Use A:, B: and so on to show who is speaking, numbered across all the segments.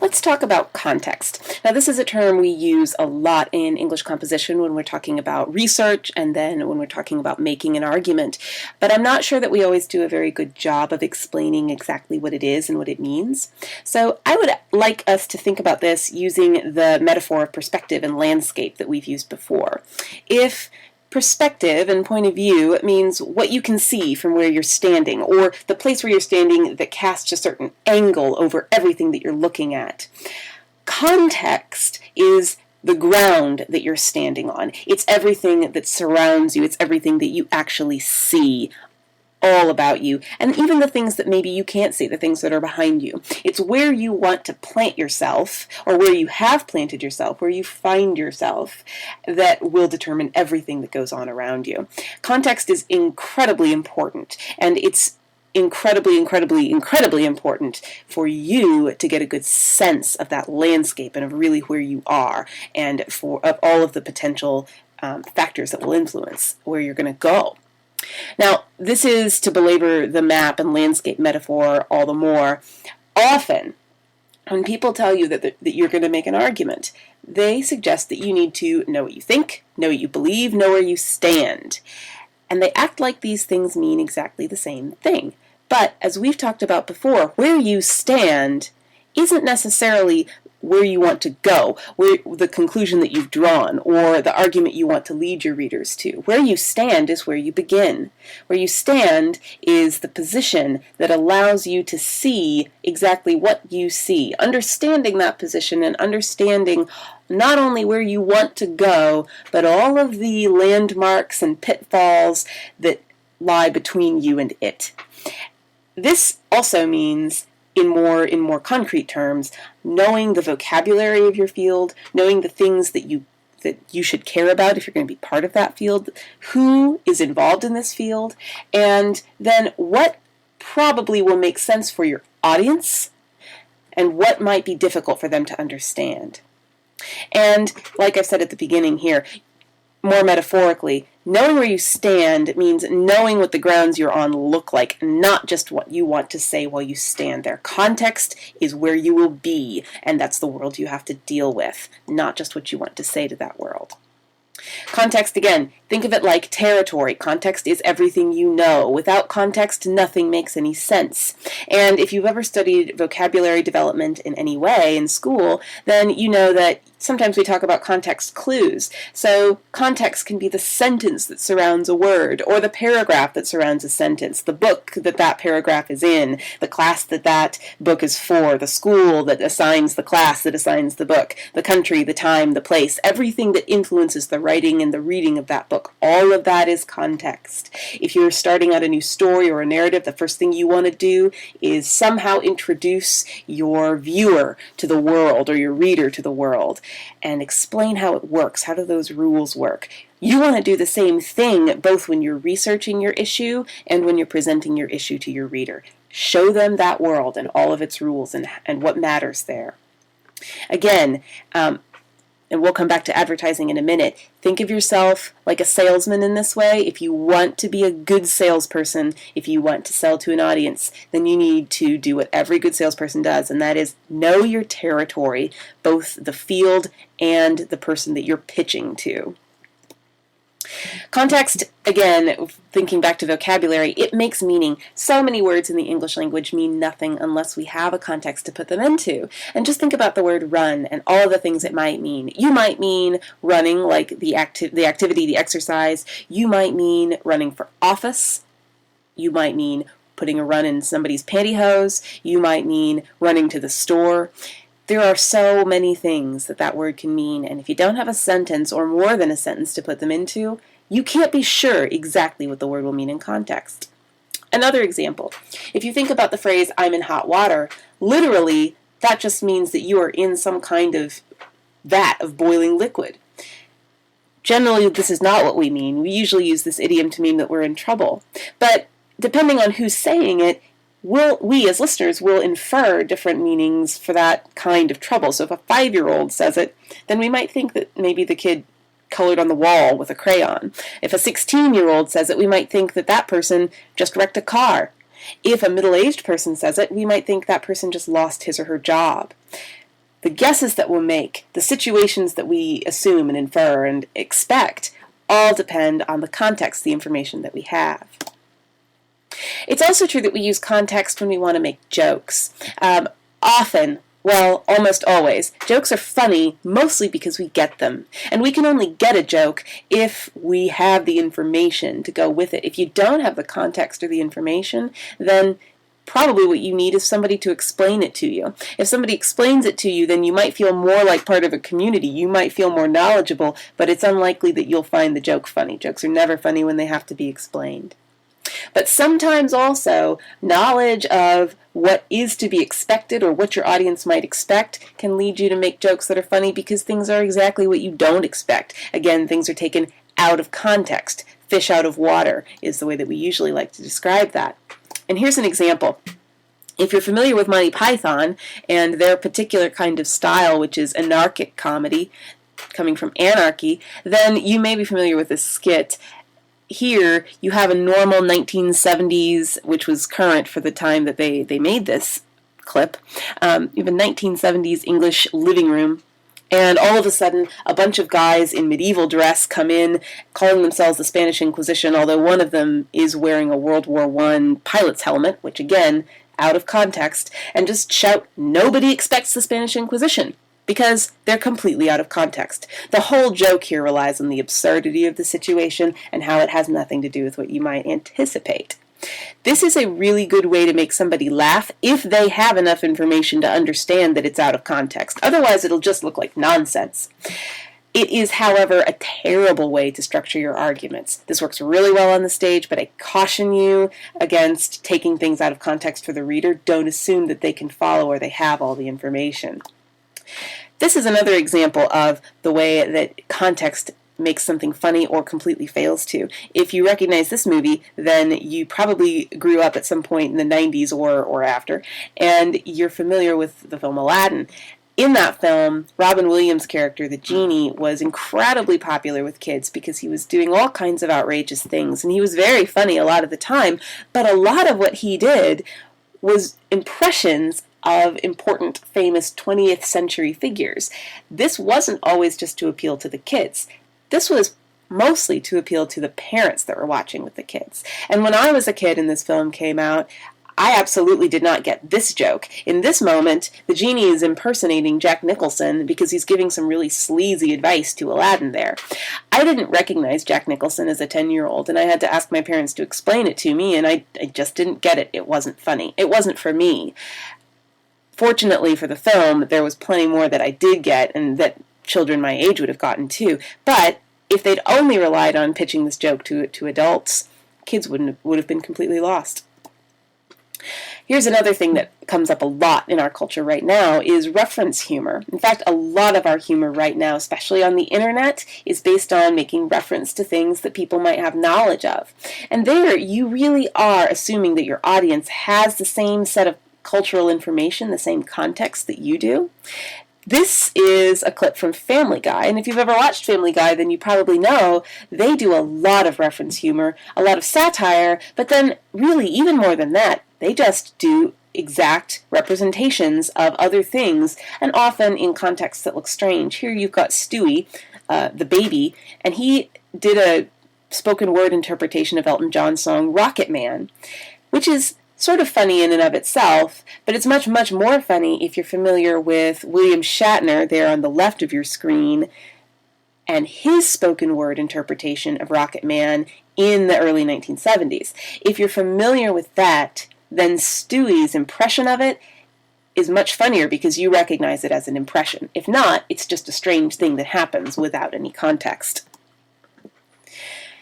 A: Let's talk about context. Now, this is a term we use a lot in English composition when we're talking about research and then when we're talking about making an argument. But I'm not sure that we always do a very good job of explaining exactly what it is and what it means. So I would like us to think about this using the metaphor of perspective and landscape that we've used before. If perspective and point of view means what you can see from where you're standing, or the place where you're standing that casts a certain angle over everything that you're looking at. Context is the ground that you're standing on. It's everything that surrounds you. It's everything that you actually see all about you, and even the things that maybe you can't see, the things that are behind you. It's where you want to plant yourself, or where you have planted yourself, where you find yourself, that will determine everything that goes on around you. Context is incredibly important, and it's incredibly important for you to get a good sense of that landscape and of really where you are, and of all of the potential factors that will influence where you're going to go. Now, this is to belabor the map and landscape metaphor all the more. Often, when people tell you that you're going to make an argument, they suggest that you need to know what you think, know what you believe, know where you stand. And they act like these things mean exactly the same thing. But, as we've talked about before, where you stand isn't necessarily where you want to go, where the conclusion that you've drawn, or the argument you want to lead your readers to. Where you stand is where you begin. Where you stand is the position that allows you to see exactly what you see. Understanding that position and understanding not only where you want to go, but all of the landmarks and pitfalls that lie between you and it. This also means, in more concrete terms, knowing the vocabulary of your field, knowing the things that you should care about if you're going to be part of that field, who is involved in this field, and then what probably will make sense for your audience and what might be difficult for them to understand. And like I've said at the beginning here, more metaphorically, knowing where you stand means knowing what the grounds you're on look like, not just what you want to say while you stand there. Context is where you will be, and that's the world you have to deal with, not just what you want to say to that world. Context, again, think of it like territory. Context is everything you know. Without context, nothing makes any sense. And if you've ever studied vocabulary development in any way in school, then you know that sometimes we talk about context clues. So context can be the sentence that surrounds a word, or the paragraph that surrounds a sentence, the book that paragraph is in, the class that book is for, the school that assigns the class that assigns the book, the country, the time, the place, everything that influences the writing and the reading of that book. All of that is context. If you're starting out a new story or a narrative, the first thing you want to do is somehow introduce your viewer to the world, or your reader to the world, and explain how it works. How do those rules work? You want to do the same thing both when you're researching your issue and when you're presenting your issue to your reader. Show them that world and all of its rules and what matters there. Again, and we'll come back to advertising in a minute, think of yourself like a salesman in this way. If you want to be a good salesperson, if you want to sell to an audience, then you need to do what every good salesperson does, and that is know your territory, both the field and the person that you're pitching to. Context, again, thinking back to vocabulary, it makes meaning. So many words in the English language mean nothing unless we have a context to put them into. And just think about the word run and all of the things it might mean. You might mean running, like the activity, the exercise. You might mean running for office. You might mean putting a run in somebody's pantyhose. You might mean running to the store. There are so many things that word can mean, and if you don't have a sentence or more than a sentence to put them into, you can't be sure exactly what the word will mean in context. Another example, if you think about the phrase, "I'm in hot water," literally, that just means that you are in some kind of vat of boiling liquid. Generally, this is not what we mean. We usually use this idiom to mean that we're in trouble. But depending on who's saying it, we as listeners will infer different meanings for that kind of trouble. So if a 5-year-old says it, then we might think that maybe the kid colored on the wall with a crayon. If a 16-year-old says it, we might think that person just wrecked a car. If a middle-aged person says it, we might think that person just lost his or her job. the guesses that we'll make, the situations that we assume and infer and expect, all depend on the context, the information that we have. It's also true that we use context when we want to make jokes. Often, well, almost always, jokes are funny mostly because we get them. And we can only get a joke if we have the information to go with it. If you don't have the context or the information, then probably what you need is somebody to explain it to you. If somebody explains it to you, then you might feel more like part of a community. You might feel more knowledgeable, but it's unlikely that you'll find the joke funny. Jokes are never funny when they have to be explained. But sometimes also, knowledge of what is to be expected or what your audience might expect can lead you to make jokes that are funny because things are exactly what you don't expect. Again, things are taken out of context. Fish out of water is the way that we usually like to describe that. And here's an example. If you're familiar with Monty Python and their particular kind of style, which is anarchic comedy, coming from anarchy, then you may be familiar with this skit. Here you have a normal 1970s, which was current for the time that they made this clip. You have a 1970s English living room, and all of a sudden a bunch of guys in medieval dress come in, calling themselves the Spanish Inquisition, although one of them is wearing a World War I pilot's helmet, which again, out of context, and just shout, "Nobody expects the Spanish Inquisition," because they're completely out of context. The whole joke here relies on the absurdity of the situation and how it has nothing to do with what you might anticipate. This is a really good way to make somebody laugh if they have enough information to understand that it's out of context. Otherwise, it'll just look like nonsense. It is, however, a terrible way to structure your arguments. This works really well on the stage, but I caution you against taking things out of context for the reader. Don't assume that they can follow or they have all the information. This is another example of the way that context makes something funny or completely fails to. If you recognize this movie, then you probably grew up at some point in the 90s or after, and you're familiar with the film Aladdin. In that film, Robin Williams' character, the genie, was incredibly popular with kids because he was doing all kinds of outrageous things, and he was very funny a lot of the time, but a lot of what he did was impressions of important, famous 20th century figures. This wasn't always just to appeal to the kids. This was mostly to appeal to the parents that were watching with the kids. And when I was a kid and this film came out, I absolutely did not get this joke. In this moment, the genie is impersonating Jack Nicholson because he's giving some really sleazy advice to Aladdin there. I didn't recognize Jack Nicholson as a 10-year-old, and I had to ask my parents to explain it to me, and I just didn't get it. It wasn't funny. It wasn't for me. Fortunately for the film, there was plenty more that I did get, and that children my age would have gotten too. But if they'd only relied on pitching this joke to adults, kids would have been completely lost. Here's another thing that comes up a lot in our culture right now is reference humor. In fact, a lot of our humor right now, especially on the internet, is based on making reference to things that people might have knowledge of. And there, you really are assuming that your audience has the same set of cultural information, the same context that you do. This is a clip from Family Guy, and if you've ever watched Family Guy, then you probably know they do a lot of reference humor, a lot of satire, but then really, even more than that, they just do exact representations of other things, and often in contexts that look strange. Here you've got Stewie, the baby, and he did a spoken word interpretation of Elton John's song Rocket Man, which is sort of funny in and of itself, but it's much, much more funny if you're familiar with William Shatner there on the left of your screen and his spoken word interpretation of Rocket Man in the early 1970s. If you're familiar with that, then Stewie's impression of it is much funnier because you recognize it as an impression. If not, it's just a strange thing that happens without any context.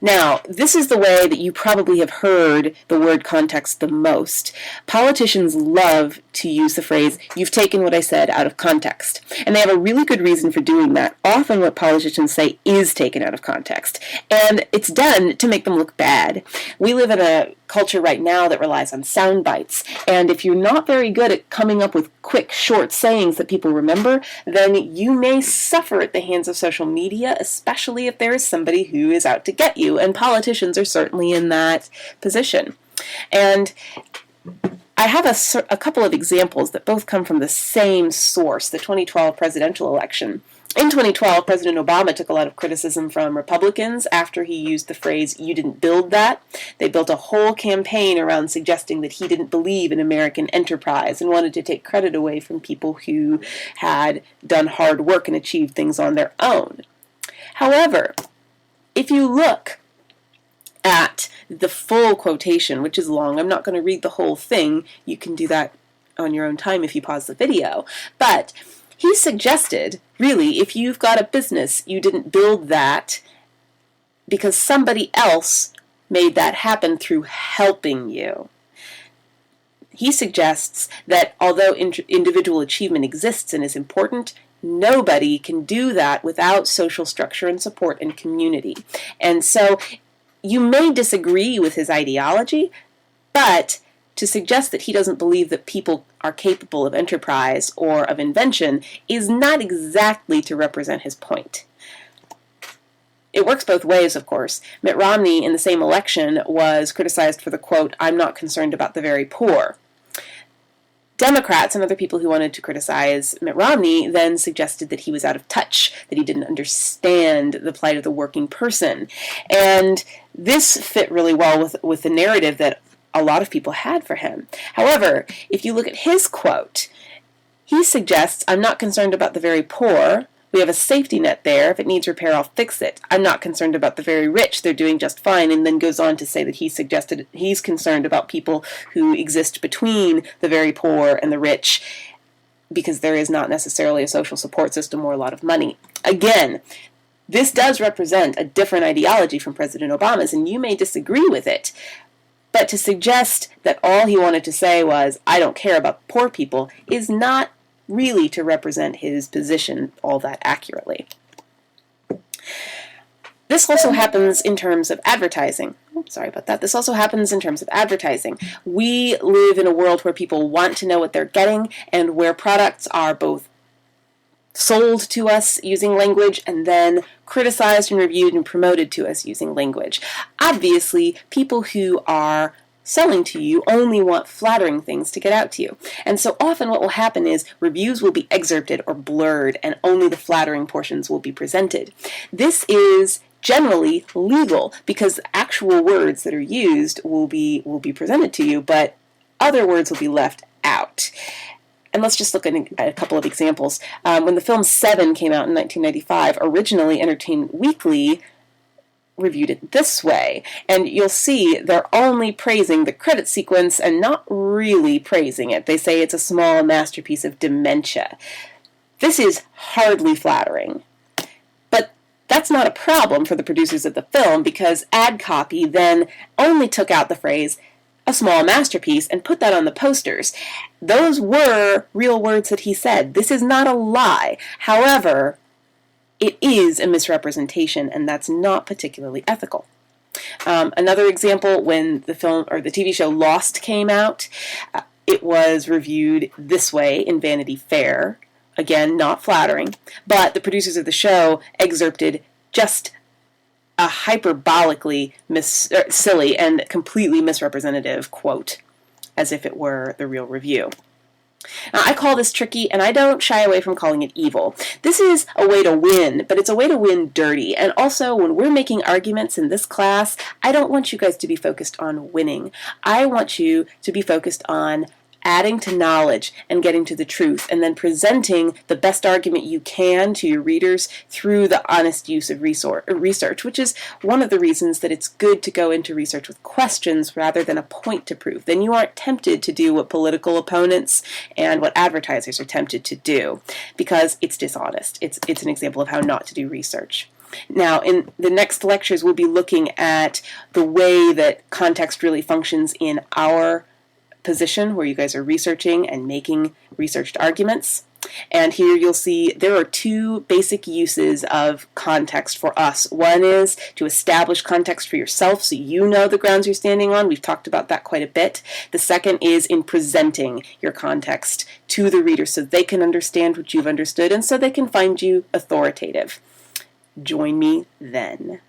A: Now, this is the way that you probably have heard the word context the most. Politicians love to use the phrase, "you've taken what I said out of context." And they have a really good reason for doing that. Often what politicians say is taken out of context. And it's done to make them look bad. We live in a culture right now that relies on sound bites. And if you're not very good at coming up with quick, short sayings that people remember, then you may suffer at the hands of social media, especially if there is somebody who is out to get you. And politicians are certainly in that position. And I have a couple of examples that both come from the same source, the 2012 presidential election. In 2012, President Obama took a lot of criticism from Republicans after he used the phrase, "you didn't build that." They built a whole campaign around suggesting that he didn't believe in American enterprise and wanted to take credit away from people who had done hard work and achieved things on their own. However, if you look at the full quotation, which is long, I'm not going to read the whole thing. You can do that on your own time if you pause the video. But he suggested, really, if you've got a business, you didn't build that because somebody else made that happen through helping you. He suggests that although individual achievement exists and is important, nobody can do that without social structure and support and community. And so you may disagree with his ideology, but to suggest that he doesn't believe that people are capable of enterprise or of invention is not exactly to represent his point. It works both ways, of course. Mitt Romney, in the same election, was criticized for the quote, "I'm not concerned about the very poor." Democrats and other people who wanted to criticize Mitt Romney then suggested that he was out of touch, that he didn't understand the plight of the working person. And this fit really well with the narrative that a lot of people had for him. However, if you look at his quote, he suggests, "I'm not concerned about the very poor. We have a safety net there. If it needs repair, I'll fix it. I'm not concerned about the very rich. They're doing just fine." And then goes on to say that he suggested he's concerned about people who exist between the very poor and the rich because there is not necessarily a social support system or a lot of money. Again, this does represent a different ideology from President Obama's, and you may disagree with it. But to suggest that all he wanted to say was, "I don't care about poor people," is not really to represent his position all that accurately. This also happens in terms of advertising. Sorry about that. This also happens in terms of advertising. We live in a world where people want to know what they're getting and where products are both sold to us using language and then criticized and reviewed and promoted to us using language. Obviously, people who are selling to you only want flattering things to get out to you. And so often what will happen is reviews will be excerpted or blurred and only the flattering portions will be presented. This is generally legal because actual words that are used will be presented to you, but other words will be left out. And let's just look at a couple of examples. When the film Seven came out in 1995, originally Entertainment Weekly reviewed it this way. And you'll see they're only praising the credit sequence and not really praising it. They say it's a small masterpiece of dementia. This is hardly flattering. But that's not a problem for the producers of the film because ad copy then only took out the phrase, "a small masterpiece," and put that on the posters. Those were real words that he said. This is not a lie. However, it is a misrepresentation, and that's not particularly ethical. Another example, when the film or the TV show Lost came out, it was reviewed this way in Vanity Fair. Again, not flattering, but the producers of the show excerpted just a hyperbolically silly and completely misrepresentative quote, as if it were the real review. Now, I call this tricky, and I don't shy away from calling it evil. This is a way to win, but it's a way to win dirty. And also, when we're making arguments in this class, I don't want you guys to be focused on winning. I want you to be focused on adding to knowledge and getting to the truth, and then presenting the best argument you can to your readers through the honest use of research, which is one of the reasons that it's good to go into research with questions rather than a point to prove. Then you aren't tempted to do what political opponents and what advertisers are tempted to do, because it's dishonest. It's an example of how not to do research. Now, in the next lectures, we'll be looking at the way that context really functions in our position where you guys are researching and making researched arguments. And here you'll see there are two basic uses of context for us. One is to establish context for yourself so you know the grounds you're standing on. We've talked about that quite a bit. The second is in presenting your context to the reader so they can understand what you've understood and so they can find you authoritative. Join me then.